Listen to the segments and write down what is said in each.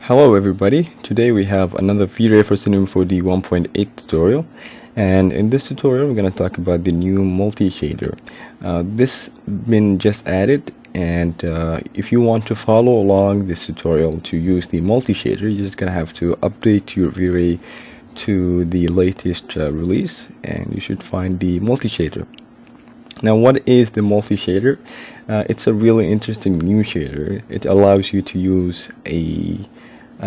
Hello everybody, today we have another VRayforC4D 1.8 tutorial, and in this tutorial we're going to talk about the new multi-shader. This been just added, and if you want to follow along this tutorial to use the multi-shader, you're just going to have to update your VRay to the latest release, and you should find the multi-shader. Now, what is the multi-shader? It's a really interesting new shader. It allows you to use a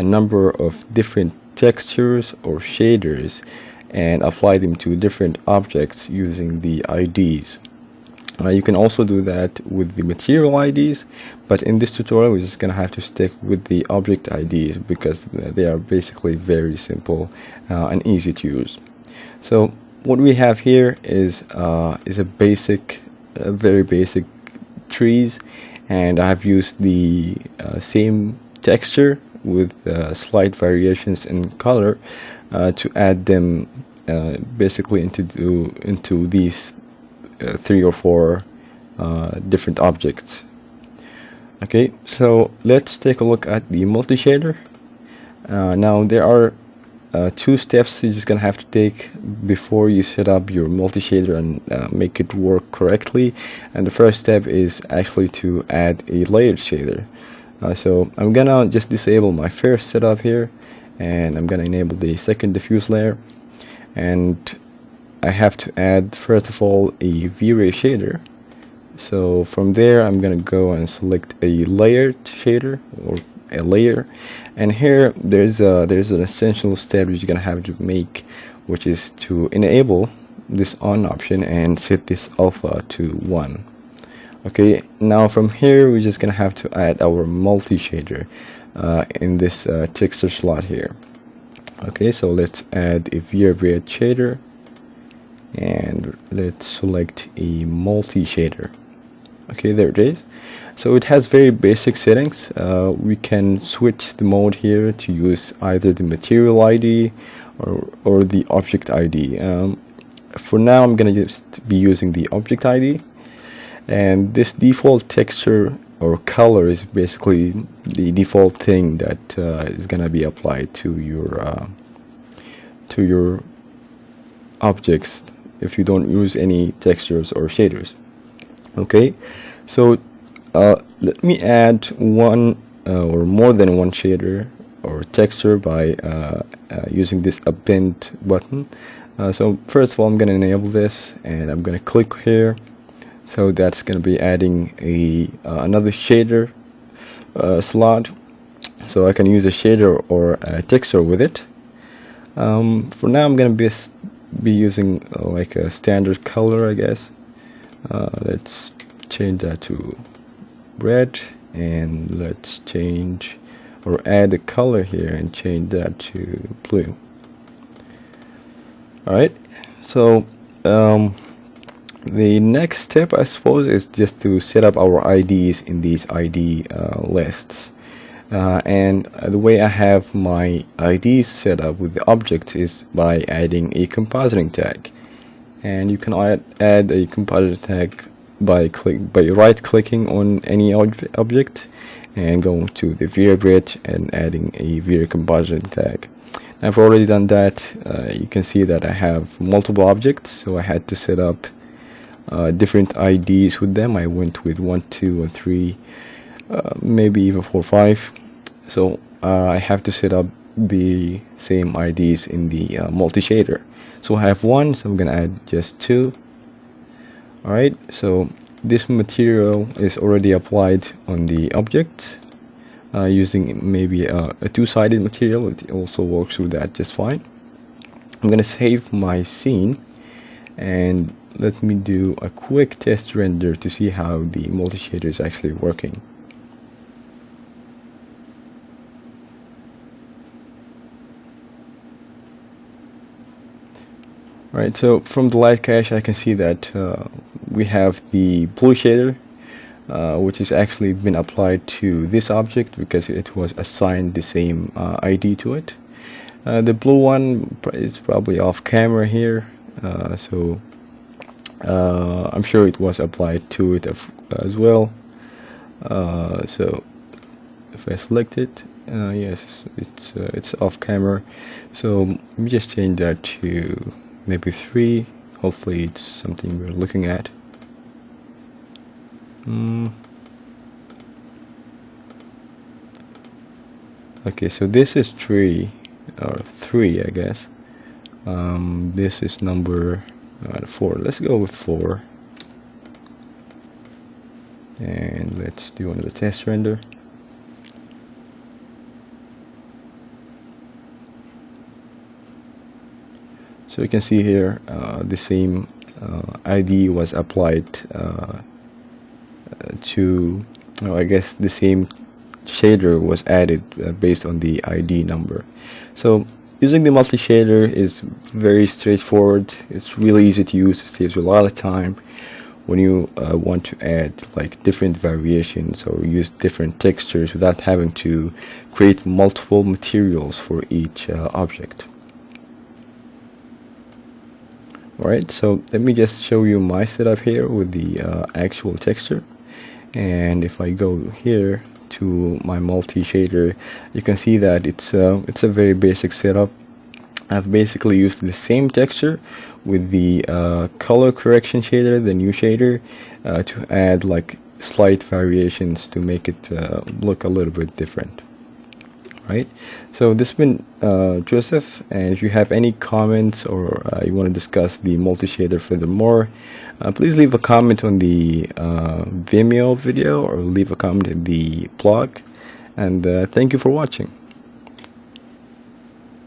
number of different textures or shaders and apply them to different objects using the IDs. You can also do that with the material IDs, but in this tutorial we're just gonna have to stick with the object IDs because they are basically very simple and easy to use. So what we have here is a very basic trees, and I have used the same texture with slight variations in color to add them basically into these 3 or 4 different objects. Okay, so let's take a look at the multi-shader. Now there are 2 steps you're just gonna have to take before you set up your multi-shader and make it work correctly. And the first step is actually to add a layered shader. So I'm gonna just disable my first setup here, and I'm gonna enable the second diffuse layer, and I have to add first of all a V-Ray shader. So from there I'm gonna go and select a layered shader or a layer, and here there's an essential step you're gonna have to make, which is to enable this on option and set this alpha to 1. Okay, now from here we're just gonna have to add our multi-shader in this texture slot here. Okay, so let's add a VRay shader, and let's select a multi-shader. Okay, there it is. So it has very basic settings. We can switch the mode here to use either the material ID or the object ID. For now I'm gonna just be using the object ID, and this default texture or color is basically the default thing that is gonna be applied to your objects if you don't use any textures or shaders. Okay, so let me add one or more than one shader or texture by using this append button. So first of all I'm gonna enable this, and I'm gonna click here. So that's going to be adding another shader slot, so I can use a shader or a texture with it. For now I'm going to be using like a standard color, I guess. Let's change that to red, and let's change or add a color here and change that to blue. Alright, so the next step, I suppose, is just to set up our IDs in these ID lists. And the way I have my IDs set up with the object is by adding a compositing tag. And you can add a compositing tag by right-clicking on any object and going to the VRay and adding a VRay compositing tag. I've already done that. You can see that I have multiple objects, so I had to set up different IDs with them. I went with 1, 2, and 3, maybe even 4, 5. So I have to set up the same IDs in the multi-shader. So I have 1, so I'm gonna add just 2. Alright, so this material is already applied on the object using maybe a 2-sided material. It also works with that just fine. I'm gonna save my scene, and let me do a quick test render to see how the multi-shader is actually working. Right, so from the light cache I can see that we have the blue shader, which has actually been applied to this object because it was assigned the same ID to it. The blue one is probably off camera here, so I'm sure it was applied to it as well. So If I select it, yes, it's off camera, so let me just change that to maybe 3. Hopefully it's something we're looking at. Okay, so this is 3 or 3, I guess. This is number 4. Let's go with 4, and let's do another test render. So you can see here the same ID was applied to, I guess the same shader was added based on the ID number. So using the multi-shader is very straightforward. It's really easy to use. It saves you a lot of time when you want to add like different variations or use different textures without having to create multiple materials for each object. Alright, so let me just show you my setup here with the actual texture. And if I go here to my multi-shader, you can see that it's a very basic setup. I've basically used the same texture with the color correction shader, the new shader, to add like slight variations to make it look a little bit different. Right, so this has been Joseph, and if you have any comments or you want to discuss the multi-shader furthermore, please leave a comment on the Vimeo video or leave a comment in the blog, and thank you for watching.